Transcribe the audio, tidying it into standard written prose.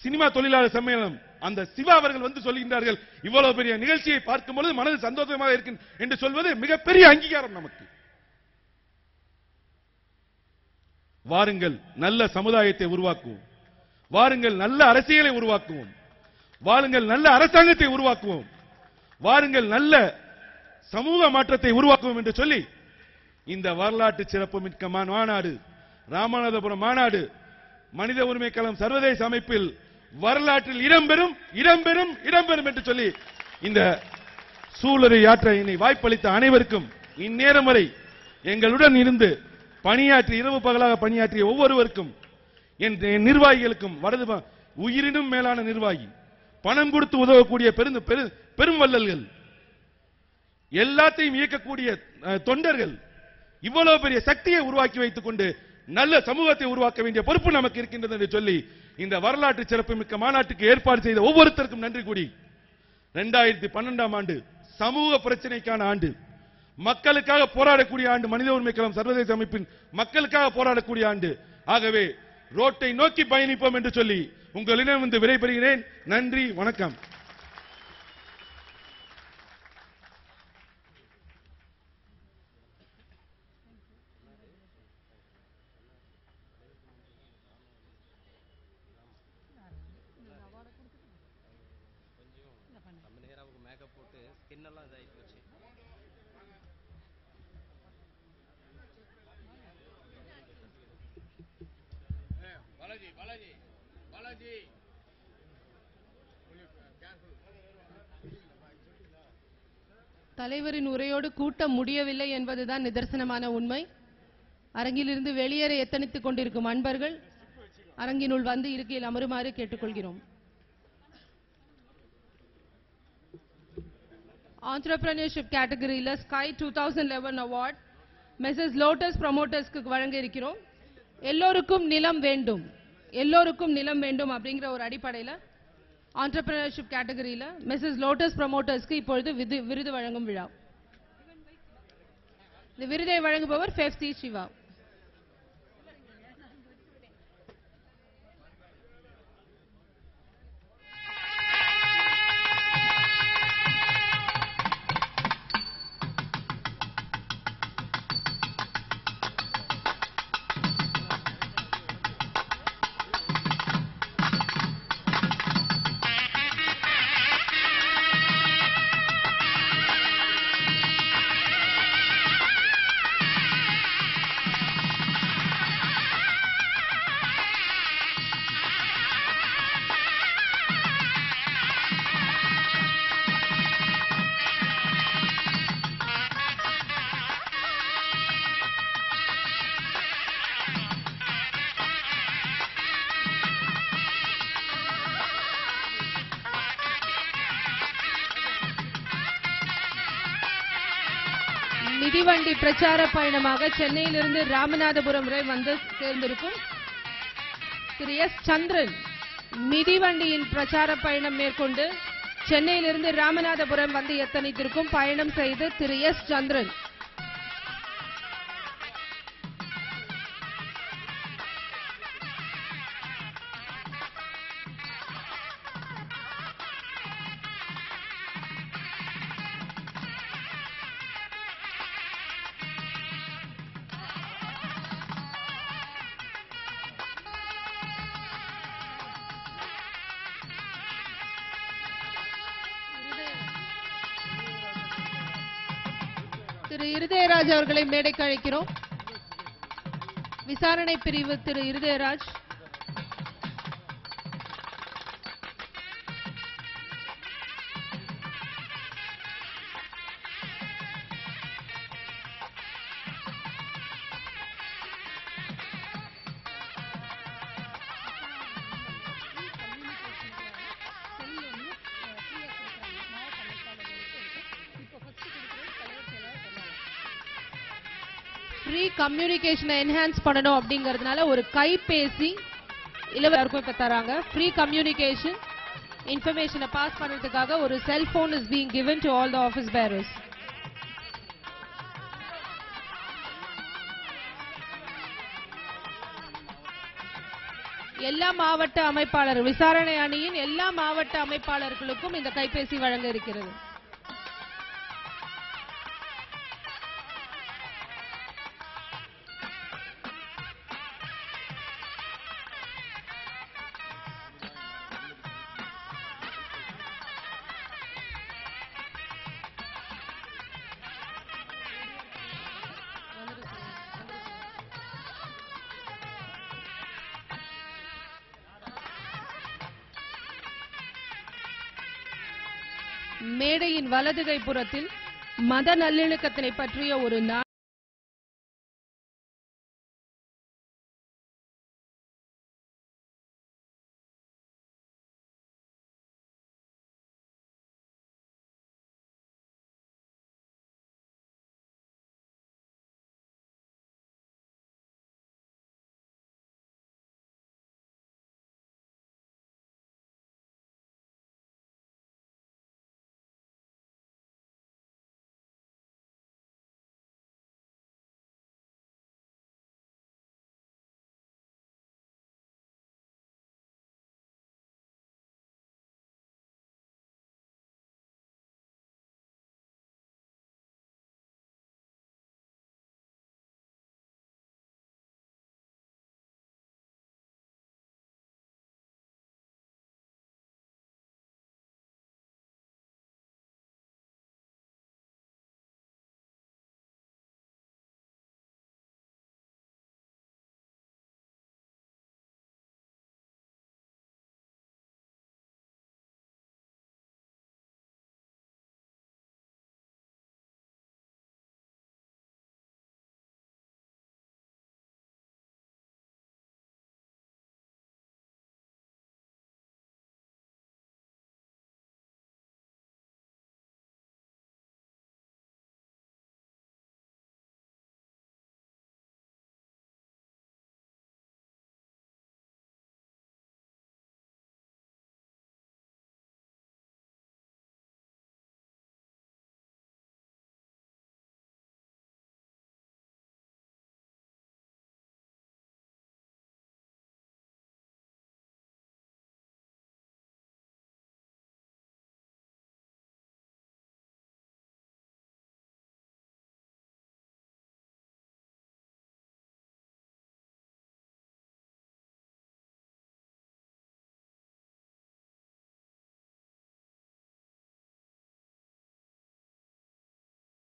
Cinema தொழிலாளர் சம்மேளனம் அந்த சிவா அவர்கள் வந்து சொல்கின்றார்கள், இவ்வளவு பெரிய நிகழ்ச்சியை பார்க்கும் பொழுது மனது சந்தோஷமாக இருக்கு என்று சொல்வது மிகப்பெரிய அங்கீகாரம் நமக்கு. வாருங்கள் நல்ல சமுதாயத்தை உருவாக்குவோம், வாருங்கள் நல்ல அரசியலை உருவாக்குவோம், வாருங்கள் நல்ல அரசாங்கத்தை உருவாக்குவோம், வாருங்கள் நல்ல சமூக மாற்றத்தை உருவாக்குவோம் என்று சொல்லி இந்த வரலாற்று சிறப்புமிக்க மாநாடு, ராமநாதபுரம் மாநாடு மனித உரிமை களம் சர்வதேச அமைப்பில் வரலாற்றில் இடம்பெறும் இடம்பெறும் இடம்பெறும் என்று சொல்லி இந்த சூளுரை ஆற்ற என்னை வாய்ப்பளித்த அனைவருக்கும், இந்நேரம் வரை எங்களுடன் இருந்து பணியாற்றி இரவு பகலாக பணியாற்றிய ஒவ்வொருவருக்கும், என் நிர்வாகிகளுக்கும், உயிரினும் மேலான நிர்வாகி, பணம் கொடுத்து உதவக்கூடிய பெரும் வள்ளல்கள், எல்லாத்தையும் இயக்கக்கூடிய தொண்டர்கள், இவ்வளவு பெரிய சக்தியை உருவாக்கி வைத்துக் கொண்டு நல்ல சமூகத்தை உருவாக்க வேண்டிய பொறுப்பு நமக்கு இருக்கின்றது என்று சொல்லி இந்த வரலாற்று சிறப்புமிக்க மாநாட்டுக்கு ஏற்பாடு செய்த ஒவ்வொருத்தருக்கும் நன்றி கூடி 2012ஆம் ஆண்டு சமூக பிரச்சனைக்கான ஆண்டு, மக்களுக்காக போராடக்கூடிய ஆண்டு, மனித உரிமை களம் சர்வதேச அமைப்பின் மக்களுக்காக போராடக்கூடிய ஆண்டு. ஆகவே ரோட்டை நோக்கி பயணிப்போம் என்று சொல்லி உங்களிடம் வந்து விடைபெறுகிறேன். நன்றி, வணக்கம். தலைவரின் உரையோடு கூட்டம் முடியவில்லை என்பதுதான் நிதர்சனமான உண்மை. அரங்கிலிருந்து வெளியேற எத்தனித்துக் கொண்டிருக்கும் அன்பர்கள் அரங்கினுள் வந்து இருக்கையில் அமருமாறு கேட்டுக்கொள்கிறோம். ஆண்டர்பிரினியர்ஷிப் கேட்டகரியில ஸ்கை 2011 அவார்ட் மெசஸ் லோட்டஸ் ப்ரமோட்டர்ஸ்க்கு வழங்க இருக்கிறோம். எல்லோருக்கும் நிலம் வேண்டும், எல்லோருக்கும் நிலம் வேண்டும் அப்படிங்கிற ஒரு அடிப்படையில் ஆண்டர்பிரினியர்ஷிப் கேட்டகரியில மெசஸ் லோட்டஸ் ப்ரமோட்டர்ஸ்க்கு இப்பொழுது விருது வழங்கும் விழா. இந்த விருதை வழங்குபவர் ஃபெஃப்சி சிவா. மிதிவண்டி பிரச்சார பயணமாக சென்னையிலிருந்து ராமநாதபுரம் வரை வந்து சேர்ந்திருக்கும் திரு எஸ் சந்திரன் மிதிவண்டியின் பிரச்சார பயணம் மேற்கொண்டு சென்னையிலிருந்து ராமநாதபுரம் வந்து எத்தனைத்திற்கும் பயணம் செய்து திரு எஸ் சந்திரன். திரு இருதயராஜ் அவர்களை மேடைக்கு அழைக்கிறோம். விசாரணை பிரிவு திரு இருதயராஜ். ஃப்ரீ கம்யூனிகேஷனை என்ஹான்ஸ் பண்ணணும் அப்படிங்கிறதுனால ஒரு கைபேசி இலவசமாக இப்ப தராங்க. ஃப்ரீ கம்யூனிகேஷன் இன்ஃபர்மேஷனை பாஸ் பண்றதுக்காக ஒரு cellphone is being given to all the office bearers. எல்லா மாவட்ட அமைப்பாளர் விசாரணை அணியின் எல்லா மாவட்ட அமைப்பாளர்களுக்கும் இந்த கைபேசி வழங்க இருக்கிறது. மேடையின் வலதுகை புறத்தில் மத நல்லிணக்கத்தினை பற்றிய ஒரு